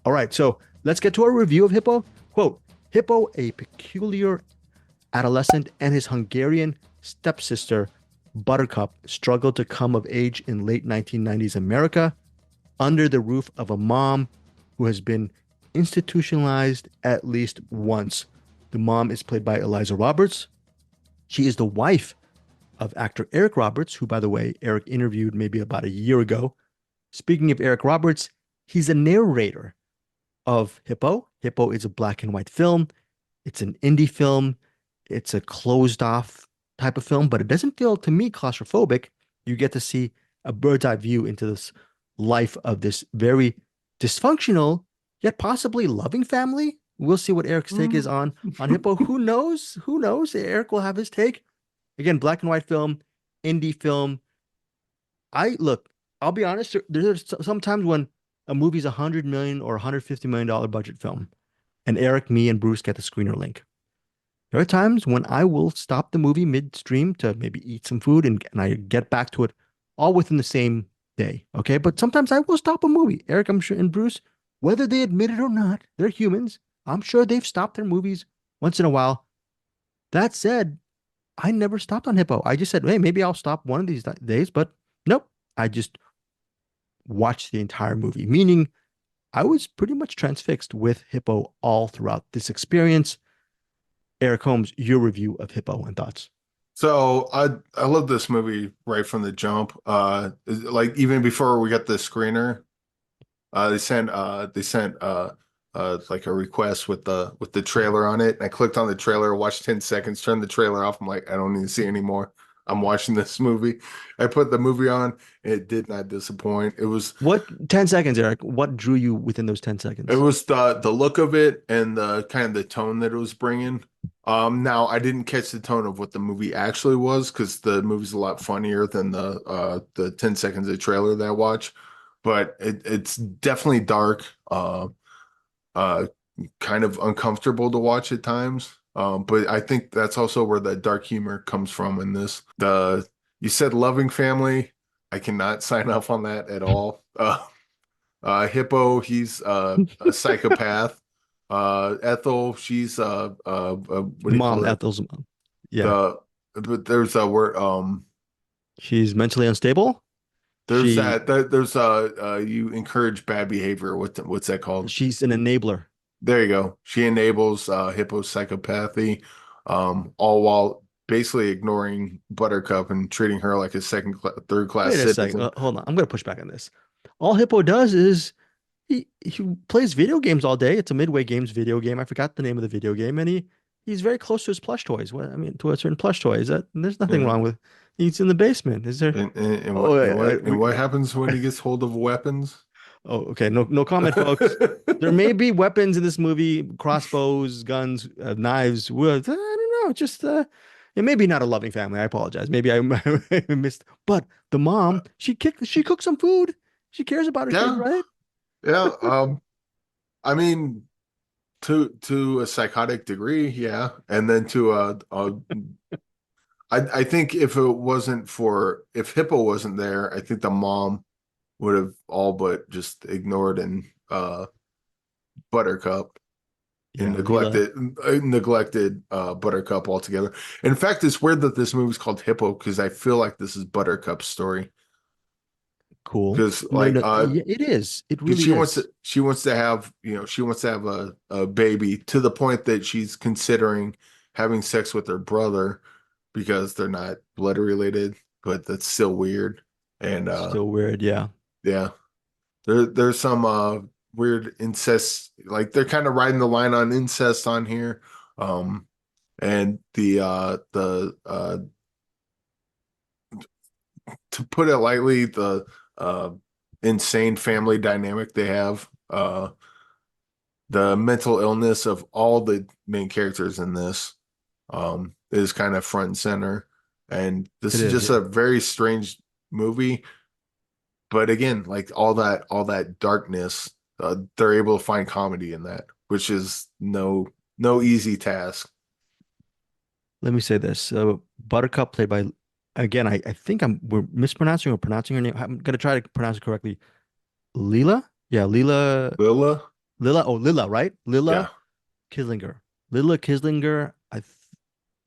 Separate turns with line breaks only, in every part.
All right, so let's get to our review of Hippo. Quote, Hippo, a peculiar adolescent, and his Hungarian stepsister, Buttercup, struggled to come of age in late 1990s America under the roof of a mom who has been institutionalized at least once. The mom is played by Eliza Roberts. She is the wife of actor Eric Roberts, who, by the way, Eric interviewed maybe about a year ago. Speaking of Eric Roberts, he's a narrator of Hippo. Hippo is a black and white film. It's an indie film. It's a closed off type of film, but it doesn't feel to me claustrophobic. You get to see a bird's eye view into this life of this very dysfunctional yet possibly loving family. We'll see what Eric's take is on Hippo. Who knows? Who knows? Eric will have his take. Again, black and white film, indie film. I look, I'll be honest, there's sometimes when a movie's $100 million or $150 million budget film, and Eric, me, and Bruce get the screener link. There are times when I will stop the movie midstream to maybe eat some food and I get back to it all within the same day. Okay. But sometimes I will stop a movie. Eric, I'm sure, and Bruce, whether they admit it or not, they're humans. I'm sure they've stopped their movies once in a while. That said, I never stopped on Hippo. I just said, hey, maybe I'll stop one of these days, but nope. I just watched the entire movie, meaning I was pretty much transfixed with Hippo all throughout this experience. Eric Holmes, your review of Hippo and thoughts.
So I love this movie right from the jump. Like even before we got the screener, they sent like a request with the trailer on it. And I clicked on the trailer, watched 10 seconds, turned the trailer off. I'm like, I don't need to see anymore. I'm watching this movie. I put the movie on, and it did not disappoint.
What 10 seconds, Eric? What drew you within those 10
it
seconds?
was the look of it and the kind of the tone that it was bringing. Now I didn't catch the tone of what the movie actually was because the movie's a lot funnier than the 10 seconds of trailer that I watch. But it's definitely dark, uh, kind of uncomfortable to watch at times. But I think that's also where the dark humor comes from in this. You said loving family. I cannot sign off on that at all. Hippo, he's a psychopath. Ethel, she's what do you call
Mom,
it?
Ethel's mom. Yeah.
The but there's a word
She's mentally unstable.
there's
She
that there's you encourage bad behavior. What's that called?
she's an enabler.
There you go. She enables Hippo's psychopathy, all while basically ignoring Buttercup and treating her like a third class
Wait a second.
citizen.
Hold on. I'm gonna push back on this. All Hippo does is he plays video games all day. It's a Midway Games video game. I forgot the name of the video game, and he's very close to his plush toys. What I mean, to a certain plush toy. Is that there's nothing
Yeah.
wrong with he's in the basement. Is there? Oh,
And what happens when he gets hold of weapons?
oh, okay. No comment, folks. There may be weapons in this movie, crossbows, guns, knives. I don't know. Just it may be not a loving family. I apologize. Maybe I missed. But the mom, she cooked some food. She cares about her kid,
Yeah,
right?
yeah. I mean, to a psychotic degree, yeah, and then I think if Hippo wasn't there, I think the mom would have all but just ignored and Buttercup and
Yeah, Lila.
neglected Buttercup altogether. In fact, it's weird that this movie's called Hippo because I feel like this is Buttercup's story
Cool.
because
No, no, yeah, it is. It
because
really is.
she wants to have she wants to have a baby to the point that she's considering having sex with her brother because they're not blood related, but that's still weird. And
Still weird. Yeah.
yeah, there's some weird incest, like they're kind of riding the line on incest on here. And the to put it lightly, the uh insane family dynamic they have, the mental illness of all the main characters in this is kind of front and center. And
It
this is
is.
just
Yeah.
a very strange movie. But again, like all that darkness, they're able to find comedy in that, which is no easy task.
Let me say this. Buttercup played by again, I think we're mispronouncing or pronouncing her name. I'm gonna try to pronounce it correctly. Lila? Yeah, Lila
Lilla,
Lilla, right?
Yeah,
Lilla Kizlinger. Lilla Kizlinger,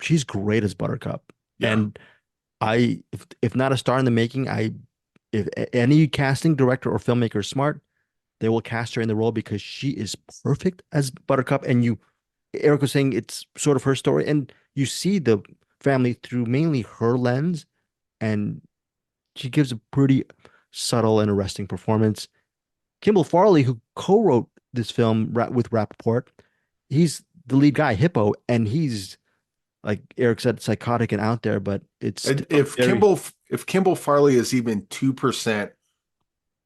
she's great as Buttercup.
yeah.
And if not a star in the making, if any casting director or filmmaker is smart, they will cast her in the role because she is perfect as Buttercup. And Eric was saying it's sort of her story, and you see the family through mainly her lens, and she gives a pretty subtle and arresting performance. Kimball Farley, who co-wrote this film with Rapaport, he's the lead guy, Hippo, and he's like Eric said, psychotic and out there, but it's
And
still very
If Kimball Farley is even 2%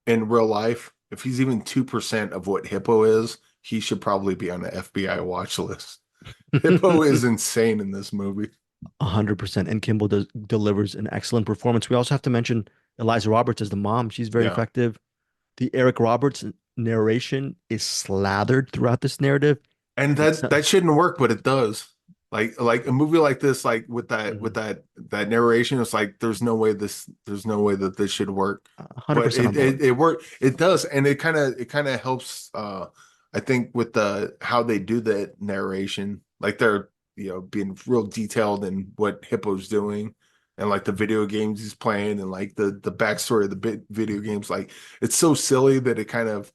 in real life, if he's even 2% of what Hippo is, he should probably be on the FBI watch list. Hippo is insane in this movie.
100%. And Kimball delivers an excellent performance. We also have to mention Eliza Roberts as the mom. She's very
Yeah.
effective. The Eric Roberts narration is slathered throughout this narrative.
And
It's
that shouldn't work, but it does. Like a movie like this, like with
Mhm.
that narration, it's like there's no way that this should work. But
100% on board.
it worked, it does, and it kind of helps I think with the how they do the narration, like they're being real detailed in what Hippo's doing and like the video games he's playing and like the backstory of the video games. Like it's so silly that it kind of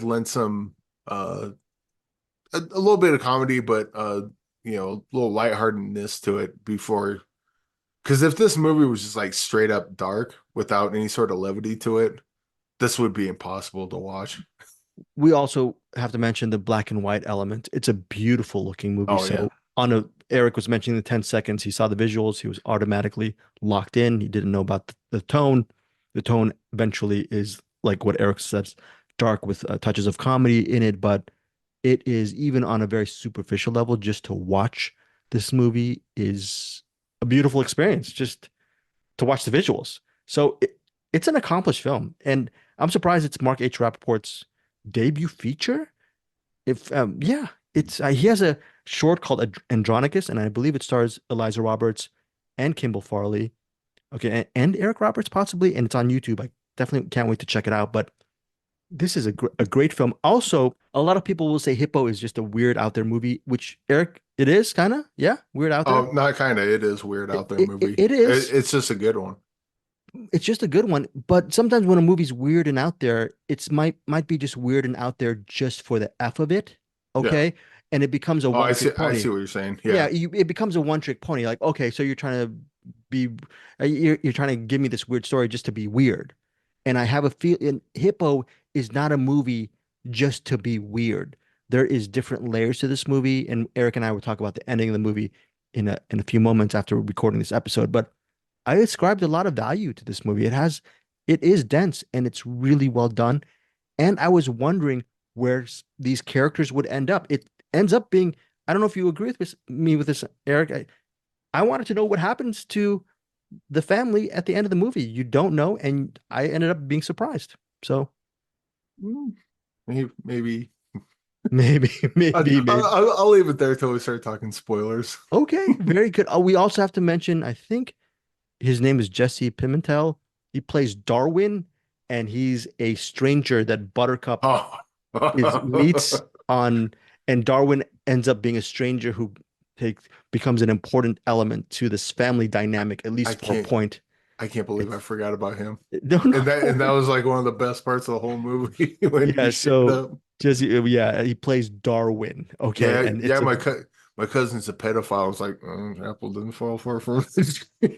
lends some a little bit of comedy, but a little lightheartedness to it before. Because if this movie was just like straight up dark without any sort of levity to it, this would be impossible to watch.
We also have to mention the black and white element. It's a beautiful looking movie.
Oh yeah,
So Eric was mentioning the 10 seconds. He saw the visuals. He was automatically locked in. He didn't know about the tone. The tone eventually is like what Eric says, dark with touches of comedy in it, but it is even on a very superficial level. Just to watch this movie is a beautiful experience. Just to watch the visuals. So it's an accomplished film, and I'm surprised it's Mark H. Rapaport's debut feature. If yeah, it's he has a short called Andronicus, and I believe it stars Eliza Roberts and Kimball Farley. Okay, and Eric Roberts possibly, and it's on YouTube. I definitely can't wait to check it out. But this is a great film. Also, a lot of people will say Hippo is just a weird out there movie, which Eric, it is kind of, yeah, weird out there.
oh not kind of. It is weird out there movie.
It is.
It's just a good one.
It's just a good one. But sometimes when a movie's weird and out there, it's might be just weird and out there just for the F of it.
Yeah.
Okay. And it becomes a
Oh,
one
I
trick
see
pony.
what you're saying.
Yeah,
Yeah.
it becomes a one trick pony. Like, okay, so you're trying to be you're trying to give me this weird story just to be weird. And I have a feel in Hippo is not a movie just to be weird. There is different layers to this movie, and Eric and I will talk about the ending of the movie in a few moments after recording this episode. But I ascribed a lot of value to this movie. It is dense and it's really well done. And I was wondering where these characters would end up. It ends up being, I don't know if you agree with me with this, Eric. I wanted to know what happens to the family at the end of the movie. You don't know, and I ended up being surprised. So
Mm, maybe.
maybe, maybe.
I'll leave it there till we start talking spoilers.
Okay, very good. Oh, we also have to mention, I think his name is Jesse Pimentel. He plays Darwin, and he's a stranger that Buttercup
Oh.
is meets on, and Darwin ends up being a stranger who takes becomes an important element to this family dynamic, at
I
least for a
can't
point.
I can't believe I
It's
forgot about him.
no,
And that
no.
was like one of the best parts of the whole movie when he
Yeah,
showed
so
up.
Jesse, yeah, he plays Darwin. Okay,
Yeah,
and
yeah,
it's a
my cousin's a pedophile. I was like, apple didn't fall far from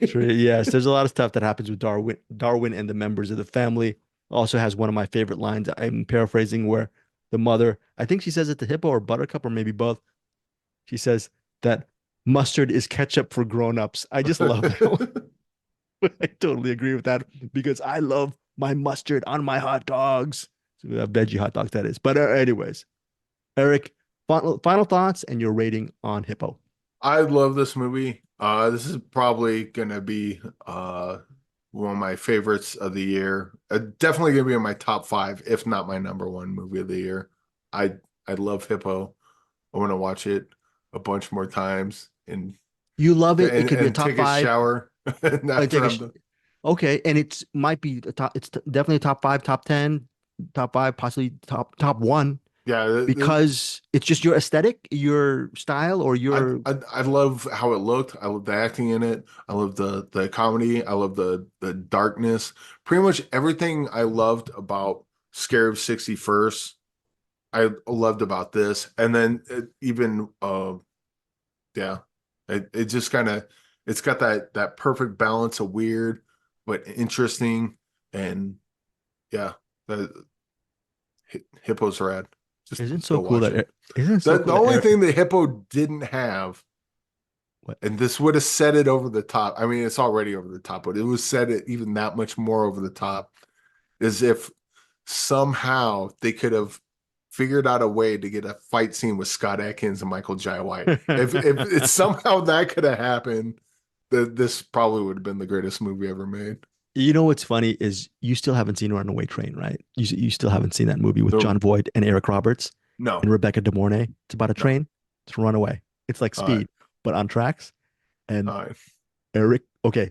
tree. Yes, there's a lot of stuff that happens with Darwin and the members of the family. Also has one of my favorite lines. I'm paraphrasing where the mother, I think she says it to Hippo or Buttercup or maybe both. She says that mustard is ketchup for grown-ups. I just love that one. I totally agree with that because I love my mustard on my hot dogs. So, veggie hot dogs, that is. But anyways, Eric, final thoughts and your rating on Hippo.
I love this movie. This is probably gonna be one of my favorites of the year. Definitely gonna be in my top five, if not my number one movie of the year. I I love Hippo. I want to watch it a bunch more times
You love it. It could be a
and
top
take a
five.
shower and
Take
after
a
I'm done.
okay, and it's might be a top. It's definitely top five, top 10, top five, possibly top one.
Yeah,
because it's just your aesthetic, your style, or your
I love how it looked. I love the acting in it. I love the comedy. I love the darkness. Pretty much everything I loved about Scarab 61st, I loved about this. And then even yeah, it just kind of it's got that perfect balance of weird but interesting, and yeah, the Hippo's rad. Just
isn't so
go
cool
watch
that
it.
isn't so
The
cool that
only
Eric,
thing the Hippo didn't have,
what
and this would have set it over the top. I mean, it's already over the top, but it was set it even that much more over the top, is if somehow they could have figured out a way to get a fight scene with Scott Adkins and Michael Jai White. If it's somehow that could have happened, this probably would have been the greatest movie ever made.
you know what's funny is you still haven't seen Runaway Train, right? You still haven't seen that movie with
The,
John Voight and Eric Roberts
no,
and Rebecca De Mornay. It's about a
no.
train. It's Runaway. It's like
All right,
Speed, but on tracks. And
all right.
Eric, okay,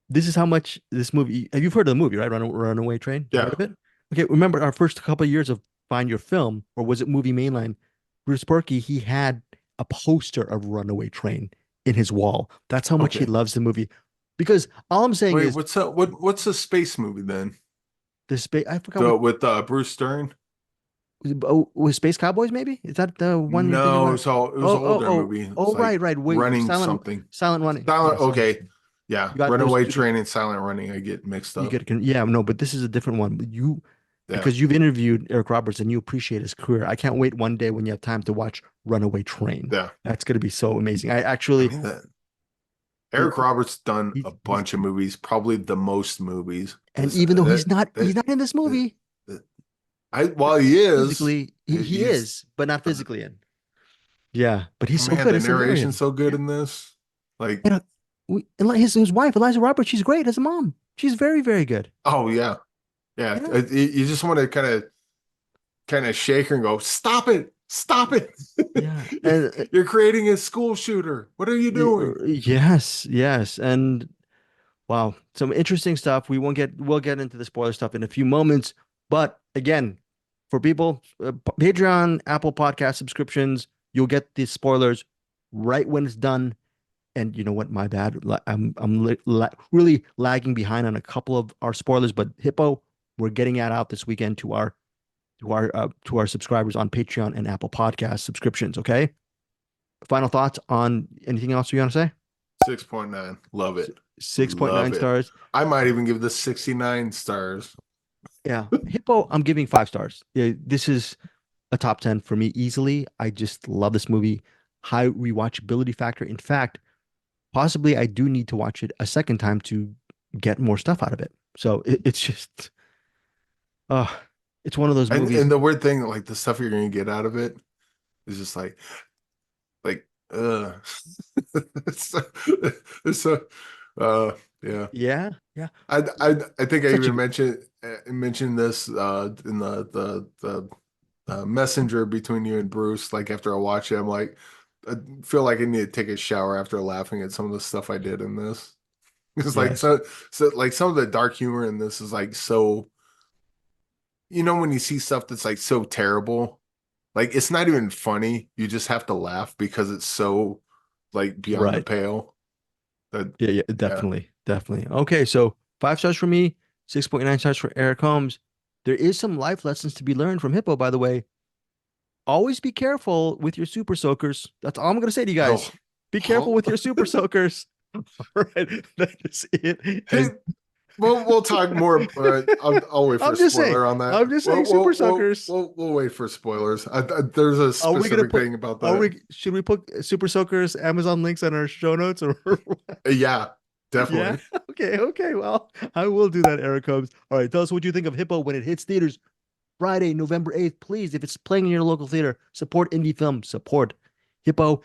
this is how much this movie. Have you heard of the movie, right? Runaway Train. You heard
Yeah.
of it? Okay, remember our first couple of years of Find Your Film, or was it Movie Mainline? Bruce Berkey, he had a poster of Runaway Train in his wall. That's how much he
Okay.
loves the movie. Because all I'm saying
Wait,
is
what's up? What's a space movie then?
the space. I forgot
The
what
with Bruce Stern?
was Space Cowboys. Maybe is that the one you're thinking
No,
about?
so it was
Oh,
an
oh,
older
oh,
movie. It's
oh,
like
right, right. Wait,
running
Silent,
something.
Silent Running.
Silent,
Yeah, Silent.
okay. Yeah.
You got there's
Runaway Train and Silent Running, I get mixed
you
up.
get yeah, no, but this is a different one. You
Yeah.
because you've interviewed Eric Roberts and you appreciate his career. I can't wait one day when you have time to watch Runaway Train.
Yeah.
That's going to be so amazing. I
I
actually,
mean that
it,
Eric Roberts done a
he's
bunch of movies, probably the most movies.
and
This
even though he's
that,
not in this
that,
movie
I while he is,
physically, he
he's
is, but not physically in. Yeah, but he's so
man,
good.
the
It's
narration's
hilarious.
so good in this. Like,
And his wife, Eliza Roberts, she's great as a mom. She's very, very good.
oh yeah. Yeah.
Yeah.
You just want to kind of shake her and go, stop it, stop it.
Yeah. And
You're creating a school shooter. What are you doing?
yes, yes. And wow, some interesting stuff. We'll get into the spoiler stuff in a few moments. But again, for people, Patreon, Apple Podcast subscriptions, you'll get the spoilers right when it's done. And you know what? My bad. Really lagging behind on a couple of our spoilers, but Hippo, we're getting that out this weekend to our subscribers on Patreon and Apple Podcast subscriptions. Okay. Final thoughts on anything else you want to say?
6.9. Love it. Love
6.9
it.
stars.
I might even give this 69 stars.
Yeah. Hippo, I'm giving 5 stars. Yeah, this is a top 10 for me easily. I just love this movie. High rewatchability factor. In fact, possibly I do need to watch it a second time to get more stuff out of it. So it's just, uh, it's one of those movies.
And the weird thing, like the stuff you're gonna get out of it is just like it's so, it's so yeah.
Yeah. Yeah.
I think I
Such
even
a,
mentioned this in the messenger between you and Bruce. Like after I watch it, I'm like, I feel like I need to take a shower after laughing at some of the stuff I did in this. It's like
yes.
so like some of the dark humor in this is like so, when you see stuff that's like so terrible, like it's not even funny. You just have to laugh because it's so like beyond the
Right.
pale. That
Yeah. Yeah.
yeah.
Definitely. Definitely. Okay. So 5 stars for me, 6.9 stars for Eric Holmes. There is some life lessons to be learned from Hippo, by the way. Always be careful with your super soakers. That's all I'm going to say to you
Oh,
guys. Be careful with your super soakers. All right, that is it.
hey,
And
we'll talk more. I'll wait for a
I'm just saying,
spoiler on that.
I'm just saying, super soakers.
We'll wait for spoilers. There's a
Are we gonna
specific
put?
thing about
Are
that.
we? Should we put super soakers Amazon links on our show notes or?
Yeah,
Yeah.
definitely.
Okay. Okay. Well, I will do that, Eric Holmes. All right. Tell us what you think of Hippo when it hits theaters Friday, November 8th. Please, if it's playing in your local theater, support indie film. Support Hippo.